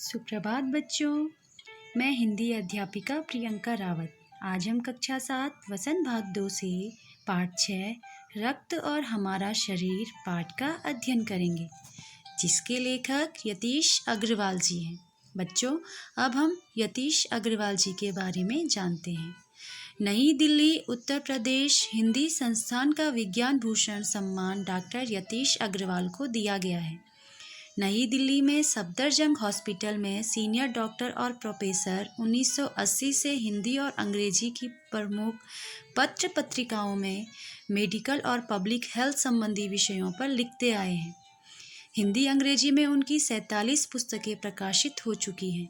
सुप्रभात बच्चों। मैं हिंदी अध्यापिका प्रियंका रावत। आज हम कक्षा 7 वसंत भाग 2 से पाठ 6 रक्त और हमारा शरीर पाठ का अध्ययन करेंगे, जिसके लेखक यतीश अग्रवाल जी हैं। बच्चों, अब हम यतीश अग्रवाल जी के बारे में जानते हैं। नई दिल्ली, उत्तर प्रदेश हिंदी संस्थान का विज्ञान भूषण सम्मान डॉक्टर यतीश अग्रवाल को दिया गया है। नई दिल्ली में सफदरजंग हॉस्पिटल में सीनियर डॉक्टर और प्रोफेसर 1980 से हिंदी और अंग्रेजी की प्रमुख पत्र पत्रिकाओं में मेडिकल और पब्लिक हेल्थ संबंधी विषयों पर लिखते आए हैं। हिंदी अंग्रेजी में उनकी 47 पुस्तकें प्रकाशित हो चुकी हैं।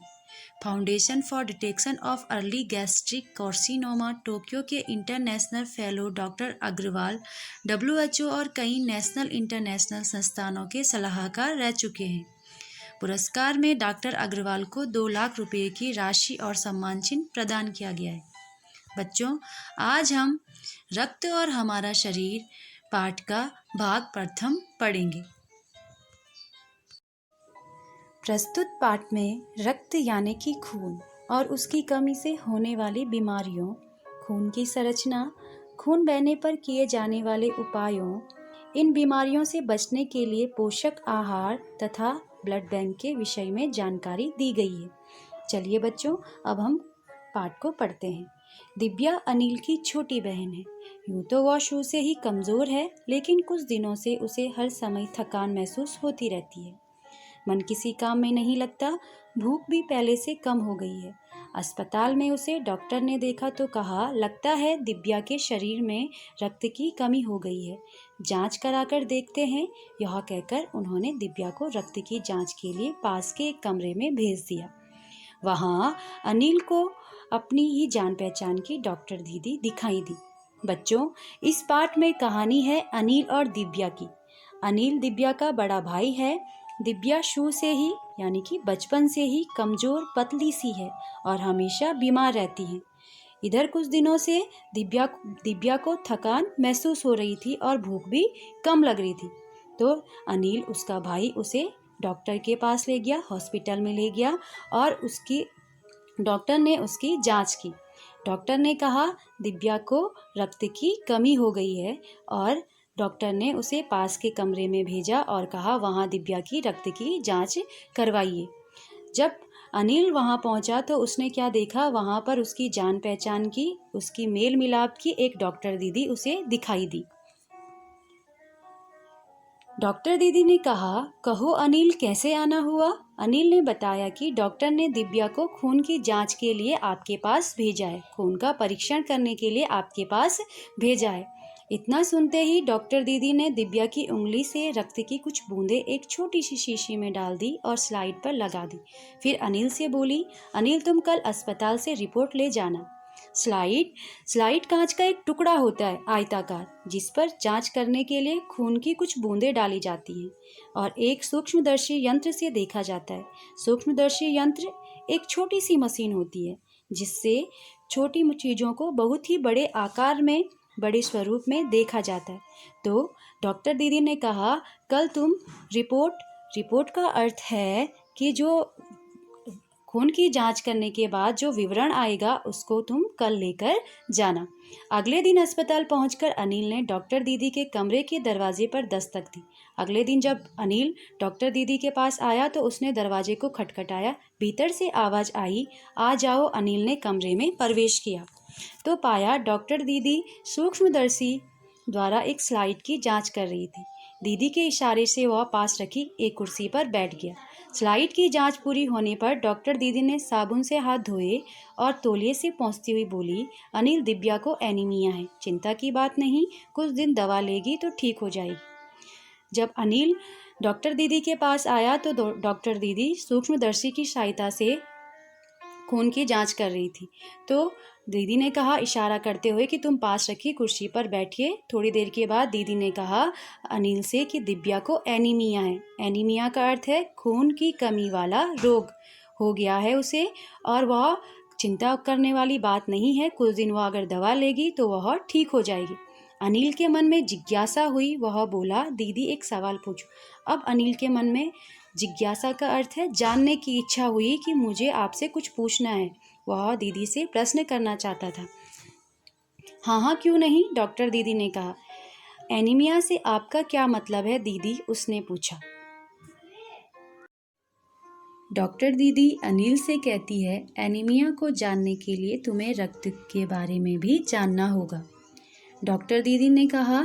Foundation for detection of early gastric carcinoma Tokyo के international fellow doctor Agarwal WHO और कई नेशनल इंटरनेशनल संस्थानों के सलाहकार रह चुके हैं। पुरस्कार में डॉक्टर अग्रवाल को 2 लाख रुपए की राशि और सम्मान चिन्ह प्रदान किया गया है। बच्चों, आज हम रक्त और हमारा शरीर पाठ का भाग प्रथम पढ़ेंगे। प्रस्तुत पाठ में रक्त यानी कि खून और उसकी कमी से होने वाली बीमारियों, खून की संरचना, खून बहने पर किए जाने वाले उपायों, इन बीमारियों से बचने के लिए पोषक आहार तथा ब्लड बैंक के विषय में जानकारी दी गई है। चलिए बच्चों, अब हम पाठ को पढ़ते हैं। दिव्या अनिल की छोटी बहन है। यूँ तो वह शुरू से ही कमज़ोर है, लेकिन कुछ दिनों से उसे हर समय थकान महसूस होती रहती है। मन किसी काम में नहीं लगता, भूख भी पहले से कम हो गई है। अस्पताल में उसे डॉक्टर ने देखा तो कहा, लगता है दिव्या के शरीर में रक्त की कमी हो गई है, जांच कराकर देखते हैं। यह कहकर उन्होंने दिव्या को रक्त की जांच के लिए पास के एक कमरे में भेज दिया। वहाँ अनिल को अपनी ही जान पहचान की डॉक्टर दीदी दिखाई दी। बच्चों, इस पाठ में कहानी है अनिल और दिव्या की। अनिल दिव्या का बड़ा भाई है। दिव्या शुरू से ही यानी कि बचपन से ही कमज़ोर पतली सी है और हमेशा बीमार रहती है। इधर कुछ दिनों से दिव्या को थकान महसूस हो रही थी और भूख भी कम लग रही थी। तो अनिल, उसका भाई, उसे डॉक्टर के पास ले गया, हॉस्पिटल में ले गया और डॉक्टर ने उसकी जांच की। डॉक्टर ने कहा दिव्या को रक्त की कमी हो गई है और डॉक्टर ने उसे पास के कमरे में भेजा और कहा वहाँ दिव्या की रक्त की जांच करवाइए। जब अनिल वहाँ पहुँचा तो उसने क्या देखा, वहाँ पर उसकी जान पहचान की, उसकी मेल मिलाप की एक डॉक्टर दीदी उसे दिखाई दी। डॉक्टर दीदी ने कहा, कहो अनिल, कैसे आना हुआ? अनिल ने बताया कि डॉक्टर ने दिव्या को खून की जांच के लिए आपके पास भेजा है, खून का परीक्षण करने के लिए आपके पास भेजा है। इतना सुनते ही डॉक्टर दीदी ने दिव्या की उंगली से रक्त की कुछ बूंदें एक छोटी सी शीशी में डाल दी और स्लाइड पर लगा दी। फिर अनिल से बोली, अनिल, तुम कल अस्पताल से रिपोर्ट ले जाना। स्लाइड कांच का एक टुकड़ा होता है, आयताकार, जिस पर जांच करने के लिए खून की कुछ बूंदें डाली जाती हैं और एक सूक्ष्मदर्शी यंत्र से देखा जाता है। सूक्ष्मदर्शी यंत्र एक छोटी सी मशीन होती है, जिससे छोटी चीज़ों को बहुत ही बड़े आकार में, बड़े स्वरूप में देखा जाता है। तो डॉक्टर दीदी ने कहा, कल तुम रिपोर्ट का अर्थ है कि जो खून की जांच करने के बाद जो विवरण आएगा उसको तुम कल लेकर जाना। अगले दिन अस्पताल पहुंचकर अनिल ने डॉक्टर दीदी के कमरे के दरवाजे पर दस्तक दी। अगले दिन जब अनिल डॉक्टर दीदी के पास आया तो उसने दरवाजे को खटखटाया। भीतर से आवाज़ आई, आ जाओ। अनिल ने कमरे में प्रवेश किया तो पाया डॉक्टर दीदी सूक्ष्मदर्शी द्वारा एक स्लाइड की जांच कर रही थी। दीदी के इशारे से वह पास रखी एक कुर्सी पर बैठ गया। स्लाइड की जांच पूरी होने पर डॉक्टर दीदी ने साबुन से हाथ धोए और तौलिए से पोंछती हुई बोली, अनिल, दिव्या को एनीमिया है, चिंता की बात नहीं, कुछ दिन दवा लेगी तो ठीक हो जाएगी। जब अनिल डॉक्टर दीदी के पास आया तो डॉक्टर दीदी सूक्ष्मदर्शी की सहायता से खून की जांच कर रही थी। तो दीदी ने कहा, इशारा करते हुए, कि तुम पास रखी कुर्सी पर बैठिए। थोड़ी देर के बाद दीदी ने कहा अनिल से कि दिव्या को एनीमिया है। एनीमिया का अर्थ है खून की कमी वाला रोग हो गया है उसे, और वह चिंता करने वाली बात नहीं है, कुछ दिन वह अगर दवा लेगी तो वह ठीक हो जाएगी। अनिल के मन में जिज्ञासा हुई। वह बोला, दीदी एक सवाल पूछूं। अब अनिल के मन में जिज्ञासा का अर्थ है जानने की इच्छा हुई कि मुझे आपसे कुछ पूछना है। वह दीदी से प्रश्न करना चाहता था। हाँ हाँ क्यों नहीं, डॉक्टर दीदी ने कहा। एनीमिया से आपका क्या मतलब है दीदी, उसने पूछा। डॉक्टर दीदी अनिल से कहती है एनीमिया को जानने के लिए तुम्हें रक्त के बारे में भी जानना होगा। डॉक्टर दीदी ने कहा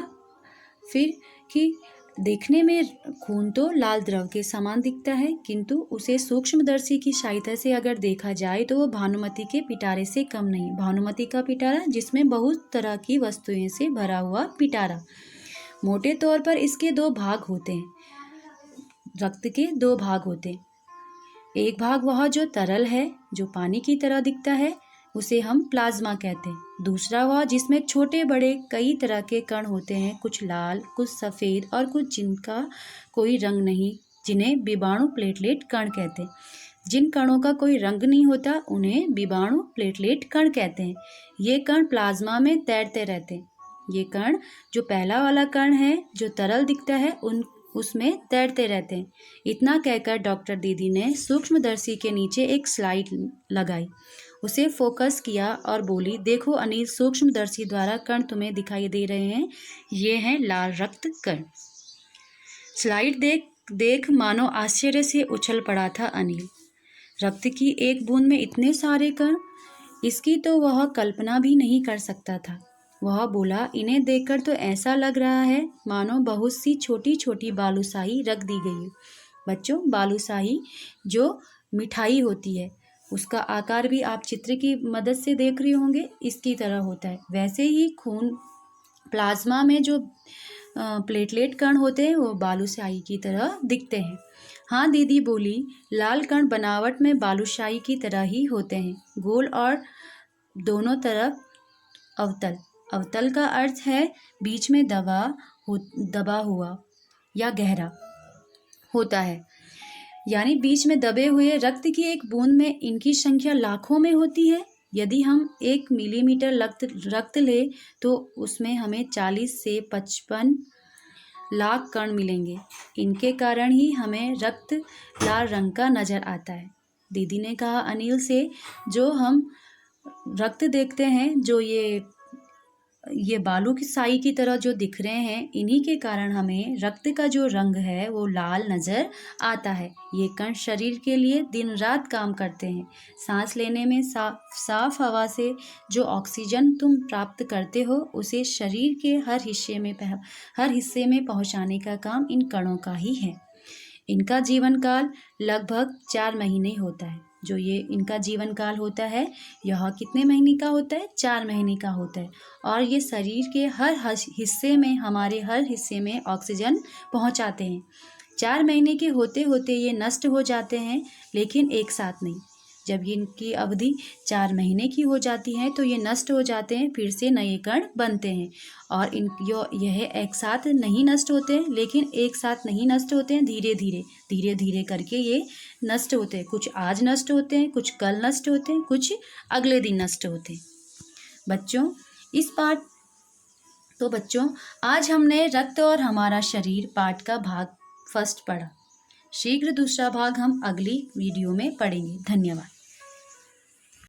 फिर कि देखने में खून तो लाल द्रव के समान दिखता है, किंतु उसे सूक्ष्मदर्शी की सहायता से अगर देखा जाए तो वो भानुमति के पिटारे से कम नहीं। भानुमति का पिटारा जिसमें बहुत तरह की वस्तुएं से भरा हुआ पिटारा। मोटे तौर पर इसके दो भाग होते हैं, रक्त के दो भाग होते हैं। एक भाग वह जो तरल है, जो पानी की तरह दिखता है, उसे हम प्लाज्मा कहते हैं। दूसरा वह जिसमें छोटे बड़े कई तरह के कण होते हैं, कुछ लाल, कुछ सफ़ेद और कुछ जिनका कोई रंग नहीं, जिन्हें विषाणु प्लेटलेट कण कहते हैं। जिन कणों का कोई रंग नहीं होता उन्हें विषाणु प्लेटलेट कण कहते हैं। ये कण प्लाज्मा में तैरते रहते हैं। ये कण, जो पहला वाला कण है जो तरल दिखता है, उसमें तैरते रहते हैं। इतना कहकर डॉक्टर दीदी ने सूक्ष्मदर्शी के नीचे एक स्लाइड लगाई, उसे फोकस किया और बोली, देखो अनिल, सूक्ष्मदर्शी द्वारा कण तुम्हें दिखाई दे रहे हैं, ये हैं लाल रक्त कण। स्लाइड देख मानो आश्चर्य से उछल पड़ा था अनिल। रक्त की एक बूंद में इतने सारे कण, इसकी तो वह कल्पना भी नहीं कर सकता था। वह बोला, इन्हें देखकर तो ऐसा लग रहा है मानो बहुत सी छोटी छोटी बालूशाही रख दी गई है। बच्चों, बालूशाही जो मिठाई होती है, उसका आकार भी आप चित्र की मदद से देख रहे होंगे, इसकी तरह होता है। वैसे ही खून प्लाज्मा में जो प्लेटलेट कण होते हैं वो बालूशाही की तरह दिखते हैं। हाँ दीदी बोली, लाल कण बनावट में बालूशाही की तरह ही होते हैं, गोल और दोनों तरफ अवतल। अवतल का अर्थ है बीच में दबा हुआ या गहरा होता है, यानी बीच में दबे हुए। रक्त की एक बूंद में इनकी संख्या लाखों में होती है। यदि हम 1 मिलीमीटर रक्त ले तो उसमें हमें 40 से 55 लाख कण मिलेंगे। इनके कारण ही हमें रक्त लाल रंग का नजर आता है। दीदी ने कहा अनिल से, जो हम रक्त देखते हैं, जो ये बालू की साई की तरह जो दिख रहे हैं, इन्हीं के कारण हमें रक्त का जो रंग है वो लाल नज़र आता है। ये कण शरीर के लिए दिन रात काम करते हैं। सांस लेने में साफ हवा से जो ऑक्सीजन तुम प्राप्त करते हो, उसे शरीर के हर हिस्से में पहुंचाने का काम इन कणों का ही है। इनका जीवन काल लगभग 4 महीने होता है। जो ये इनका जीवन काल होता है, यह कितने महीने का होता है? 4 महीने का होता है। और ये शरीर के हर हिस्से में, हमारे हर हिस्से में ऑक्सीजन पहुंचाते हैं। 4 महीने के होते होते ये नष्ट हो जाते हैं, लेकिन एक साथ नहीं। जब इनकी अवधि 4 महीने की हो जाती है तो ये नष्ट हो जाते हैं, फिर से नए कण बनते हैं। और यह एक साथ नहीं नष्ट होते हैं, लेकिन एक साथ नहीं नष्ट होते हैं, धीरे धीरे करके ये नष्ट होते हैं। कुछ आज नष्ट होते हैं, कुछ कल नष्ट होते हैं, कुछ अगले दिन नष्ट होते हैं। बच्चों, आज हमने रक्त और हमारा शरीर पाठ का भाग 1 पढ़ा। शीघ्र दूसरा भाग हम अगली वीडियो में पढ़ेंगे। धन्यवाद।